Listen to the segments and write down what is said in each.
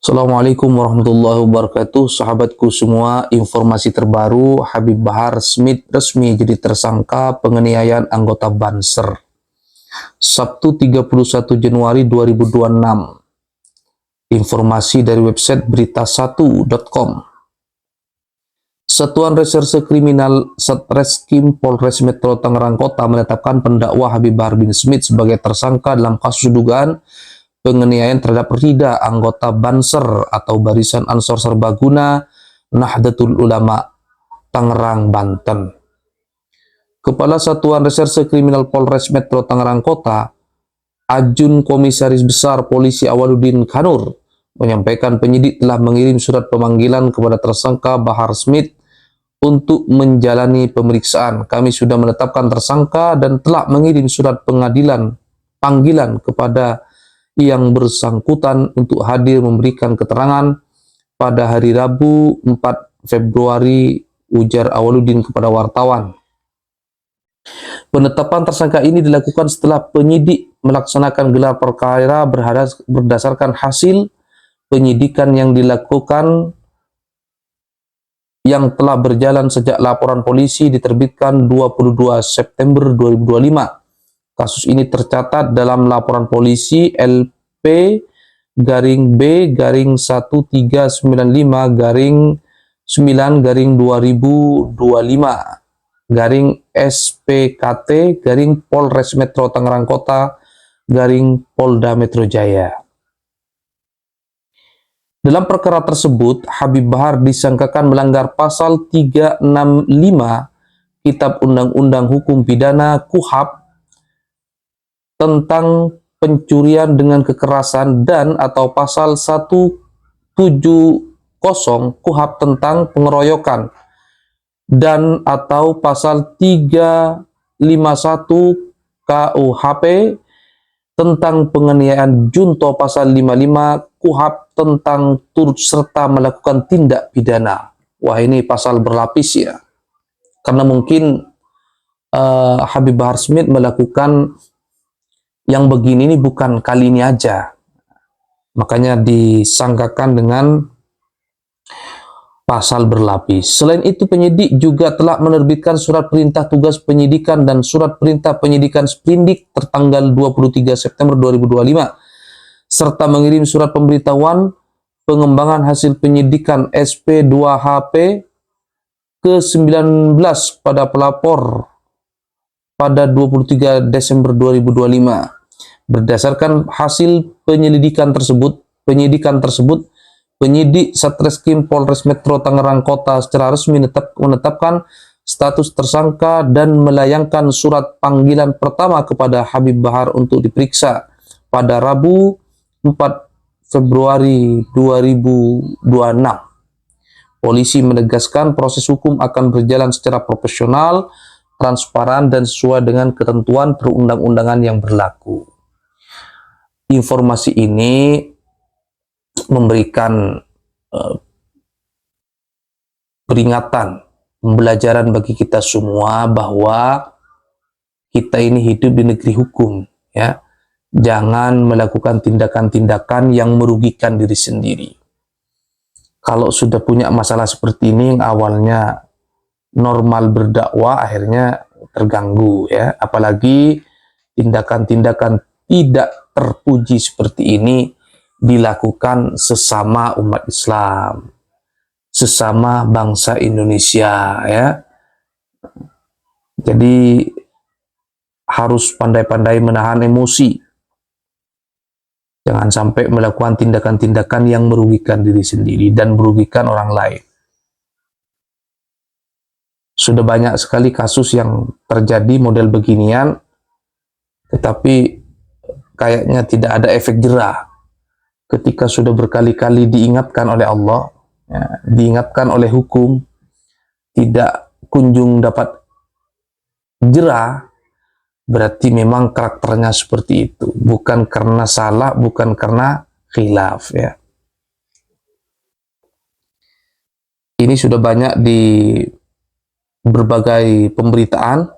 Assalamualaikum warahmatullahi wabarakatuh. Sahabatku semua, informasi terbaru, Habib Bahar Smith resmi jadi tersangka penganiayaan anggota Banser. Sabtu 31 Januari 2026. Informasi dari website berita1.com. Satuan Reserse Kriminal Satreskrim Polres Metro Tangerang Kota menetapkan pendakwa Habib Bahar bin Smith sebagai tersangka dalam kasus dugaan penganiayaan terhadap Rida, anggota Banser atau Barisan Ansor Serbaguna Nahdlatul Ulama, Tangerang, Banten. Kepala Satuan Reserse Kriminal Polres Metro Tangerang Kota, Ajun Komisaris Besar Polisi Awaludin Kanur, menyampaikan penyidik telah mengirim surat pemanggilan kepada tersangka Bahar Smith untuk menjalani pemeriksaan. Kami sudah menetapkan tersangka dan telah mengirim surat panggilan kepada yang bersangkutan untuk hadir memberikan keterangan pada hari Rabu 4 Februari, ujar Awaludin kepada wartawan. Penetapan tersangka ini dilakukan setelah penyidik melaksanakan gelar perkara berdasarkan hasil penyidikan yang dilakukan yang telah berjalan sejak laporan polisi diterbitkan 22 September 2025. Kasus ini tercatat dalam laporan polisi LP-B-1-9-5-2025-SPKT-Polres Metro Tangerang Kota Polda Metro Jaya. Dalam perkara tersebut, Habib Bahar disangkakan melanggar pasal 365 Kitab Undang-Undang Hukum Pidana KUHP tentang pencurian dengan kekerasan dan atau pasal 170 KUHP tentang pengeroyokan dan atau pasal 351 KUHP tentang penganiayaan junto, pasal 55 KUHP tentang turut serta melakukan tindak pidana. Wah, ini pasal berlapis ya, karena mungkin Habib Bahar Smith melakukan yang begini ini bukan kali ini aja, makanya disangkakan dengan pasal berlapis. Selain itu, penyidik juga telah menerbitkan surat perintah tugas penyidikan dan surat perintah penyidikan sprindik tertanggal 23 September 2025, serta mengirim surat pemberitahuan pengembangan hasil penyidikan SP2HP ke-19 pada pelapor pada 23 Desember 2025. Berdasarkan hasil penyidikan tersebut, penyidik Satreskrim Polres Metro Tangerang Kota secara resmi menetapkan status tersangka dan melayangkan surat panggilan pertama kepada Habib Bahar untuk diperiksa pada Rabu 4 Februari 2026. Polisi menegaskan proses hukum akan berjalan secara profesional, transparan, dan sesuai dengan ketentuan perundang-undangan yang berlaku. Informasi ini memberikan peringatan, pembelajaran bagi kita semua bahwa kita ini hidup di negeri hukum, ya. Jangan melakukan tindakan-tindakan yang merugikan diri sendiri. Kalau sudah punya masalah seperti ini, yang awalnya normal berdakwah akhirnya terganggu, ya. Apalagi tindakan-tindakan tidak terpuji seperti ini dilakukan sesama umat Islam, sesama bangsa Indonesia, ya. Jadi harus pandai-pandai menahan emosi. Jangan sampai melakukan tindakan-tindakan yang merugikan diri sendiri dan merugikan orang lain. Sudah banyak sekali kasus yang terjadi model beginian, tetapi kayaknya tidak ada efek jerah. Ketika sudah berkali-kali diingatkan oleh Allah, ya, diingatkan oleh hukum, tidak kunjung dapat jerah, berarti memang karakternya seperti itu. Bukan karena salah, bukan karena khilaf, ya. Ini sudah banyak di berbagai pemberitaan.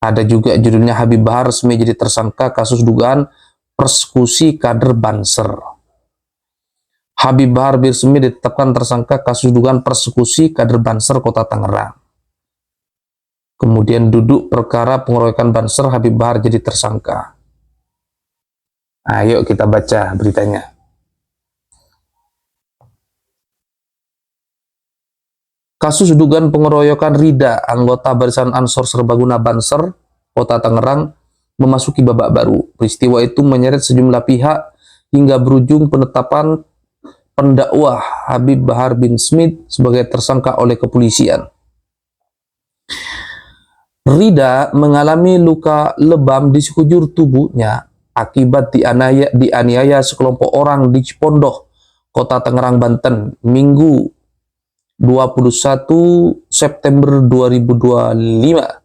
Ada juga judulnya Habib Bahar resmi jadi tersangka kasus dugaan persekusi kader Banser. Habib Bahar bin Smith ditetapkan tersangka kasus dugaan persekusi kader Banser Kota Tangerang. Kemudian duduk perkara pengeroyokan Banser, Habib Bahar jadi tersangka. Ayo kita baca beritanya. Kasus dugaan pengeroyokan Rida, anggota Barisan Ansor Serbaguna Banser, Kota Tangerang, memasuki babak baru. Peristiwa itu menyeret sejumlah pihak hingga berujung penetapan pendakwah Habib Bahar bin Smith sebagai tersangka oleh kepolisian. Rida mengalami luka lebam di sekujur tubuhnya akibat dianiaya sekelompok orang di Cipondoh, Kota Tangerang, Banten, Minggu 21 September 2025.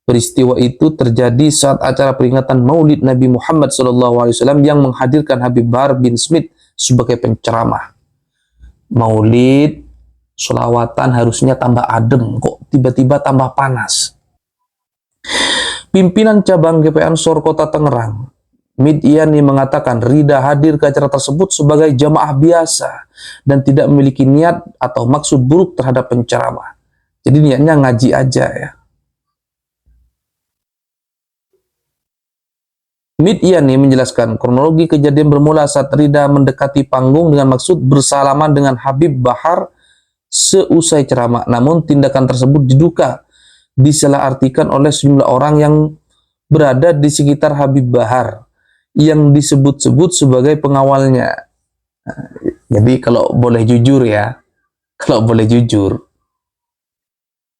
Peristiwa itu terjadi saat acara peringatan Maulid Nabi Muhammad SAW yang menghadirkan Habib Bahar bin Smith sebagai penceramah. Maulid, sholawatan harusnya tambah adem, kok tiba-tiba tambah panas. Pimpinan cabang GP Ansor Kota Tangerang, Midyani, mengatakan Rida hadir ke acara tersebut sebagai jamaah biasa dan tidak memiliki niat atau maksud buruk terhadap penceramah. Jadi niatnya ngaji aja ya. Midyani menjelaskan kronologi kejadian bermula saat Rida mendekati panggung dengan maksud bersalaman dengan Habib Bahar seusai ceramah. Namun tindakan tersebut diduga disalahartikan oleh sejumlah orang yang berada di sekitar Habib Bahar yang disebut-sebut sebagai pengawalnya. Jadi kalau boleh jujur ya,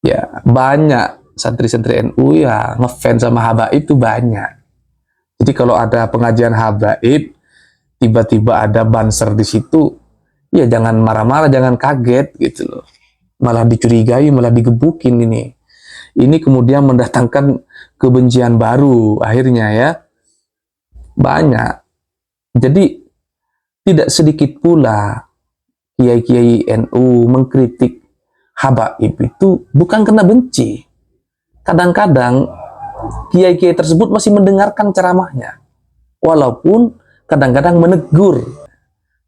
ya banyak santri-santri NU ya ngefans sama Habaib itu banyak. Jadi kalau ada pengajian Habaib, tiba-tiba ada Banser di situ, ya jangan marah-marah, jangan kaget gitu loh. Malah dicurigai, malah digebukin ini. Ini kemudian mendatangkan kebencian baru akhirnya ya. Banyak. Jadi tidak sedikit pula kiai-kiai NU mengkritik Habaib itu bukan karena benci. Kadang-kadang kiai-kiai tersebut masih mendengarkan ceramahnya, walaupun kadang-kadang menegur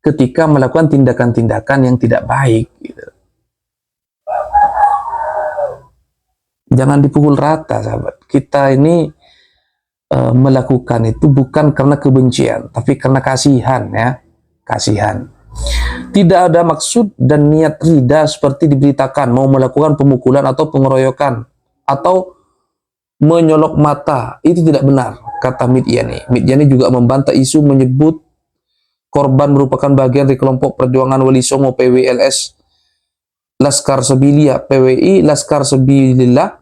ketika melakukan tindakan-tindakan yang tidak baik gitu. Jangan dipukul rata, sahabat. Kita ini melakukan itu bukan karena kebencian, tapi karena kasihan ya, kasihan. Tidak ada maksud dan niat Rida seperti diberitakan mau melakukan pemukulan atau pengeroyokan atau menyolok mata. Itu tidak benar, kata Midyani. Midyani juga membantah isu menyebut korban merupakan bagian dari kelompok perjuangan Wali Songo PWLS Laskar Sabilillah, PWI Laskar Sabilillah,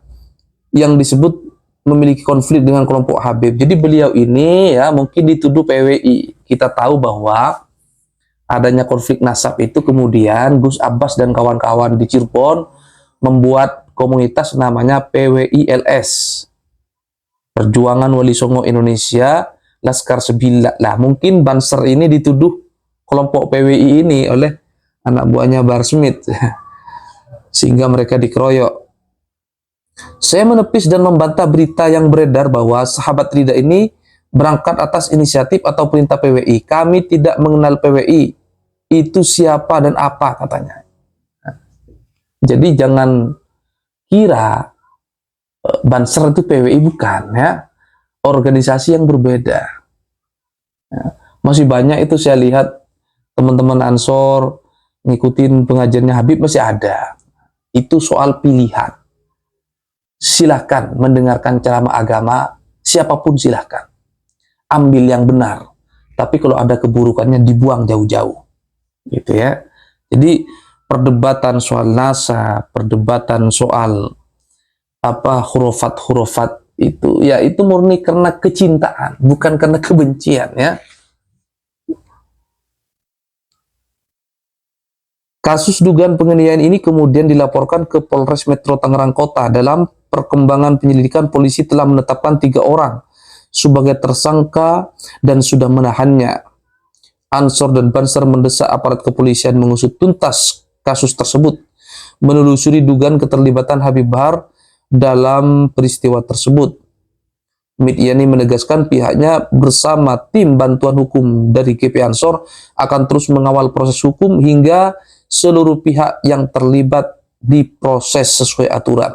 yang disebut memiliki konflik dengan kelompok Habib. Jadi beliau ini ya mungkin dituduh PWI. Kita tahu bahwa adanya konflik nasab itu kemudian Gus Abbas dan kawan-kawan di Cirebon membuat komunitas namanya PWILS, Perjuangan Wali Songo Indonesia Laskar Sabilillah. Lah mungkin Banser ini dituduh kelompok PWI ini oleh anak buahnya Bahar Smith sehingga mereka dikeroyok. Saya menepis dan membantah berita yang beredar bahwa sahabat Rida ini berangkat atas inisiatif atau perintah PWI. Kami tidak mengenal PWI. Itu siapa dan apa, katanya. Jadi jangan kira Banser itu PWI, bukan ya. Organisasi yang berbeda. Ya. Masih banyak itu saya lihat teman-teman Ansor ngikutin pengajiannya Habib masih ada. Itu soal pilihan. Silahkan mendengarkan ceramah agama, siapapun silahkan. Ambil yang benar. Tapi kalau ada keburukannya dibuang jauh-jauh. Gitu ya. Jadi perdebatan soal nasa, perdebatan soal hurufat itu ya itu murni karena kecintaan, bukan karena kebencian ya. Kasus dugaan penganiayaan ini kemudian dilaporkan ke Polres Metro Tangerang Kota. Dalam perkembangan penyelidikan, polisi telah menetapkan 3 orang sebagai tersangka dan sudah menahannya. Ansor dan Banser mendesak aparat kepolisian mengusut tuntas kasus tersebut, menelusuri dugaan keterlibatan Habib Bahar dalam peristiwa tersebut. MIT Yani menegaskan pihaknya bersama tim bantuan hukum dari GP Ansor akan terus mengawal proses hukum hingga seluruh pihak yang terlibat diproses sesuai aturan.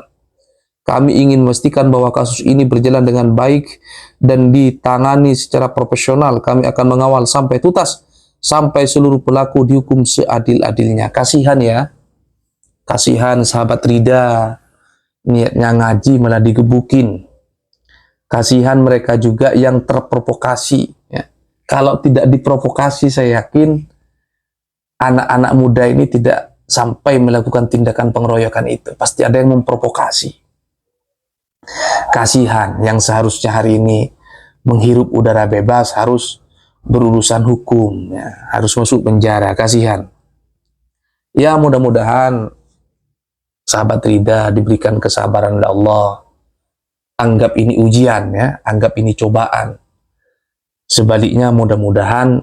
Kami ingin memastikan bahwa kasus ini berjalan dengan baik dan ditangani secara profesional. Kami akan mengawal sampai tuntas, sampai seluruh pelaku dihukum seadil-adilnya. Kasihan ya, kasihan sahabat Rida, niatnya ngaji malah digebukin. Kasihan mereka juga yang terprovokasi. Ya. Kalau tidak diprovokasi, saya yakin anak-anak muda ini tidak sampai melakukan tindakan pengeroyokan itu. Pasti ada yang memprovokasi. Kasihan yang seharusnya hari ini menghirup udara bebas harus berurusan hukum, ya. Harus masuk penjara. Kasihan. Ya, mudah-mudahan sahabat Rida diberikan kesabaran oleh Allah. Anggap ini ujian, ya, anggap ini cobaan. Sebaliknya mudah-mudahan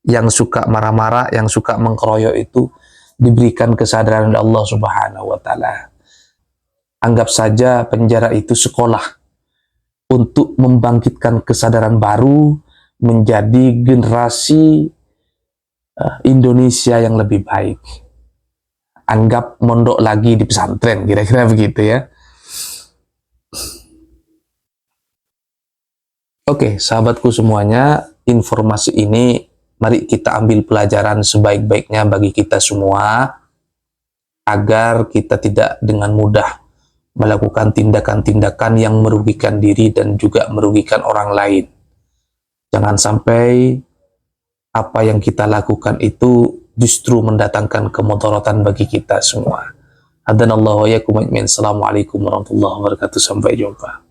yang suka marah-marah, yang suka mengkeroyok itu diberikan kesadaran oleh Allah Subhanahu wa taala. Anggap saja penjara itu sekolah untuk membangkitkan kesadaran baru menjadi generasi Indonesia yang lebih baik. Anggap mondok lagi di pesantren, kira-kira begitu ya. Oke, sahabatku semuanya, informasi ini mari kita ambil pelajaran sebaik-baiknya bagi kita semua agar kita tidak dengan mudah melakukan tindakan-tindakan yang merugikan diri dan juga merugikan orang lain. Jangan sampai apa yang kita lakukan itu justru mendatangkan kemudaratan bagi kita semua. Hadanallahu wa iyyakum ajmain. Assalamualaikum warahmatullahi wabarakatuh. Sampai jumpa.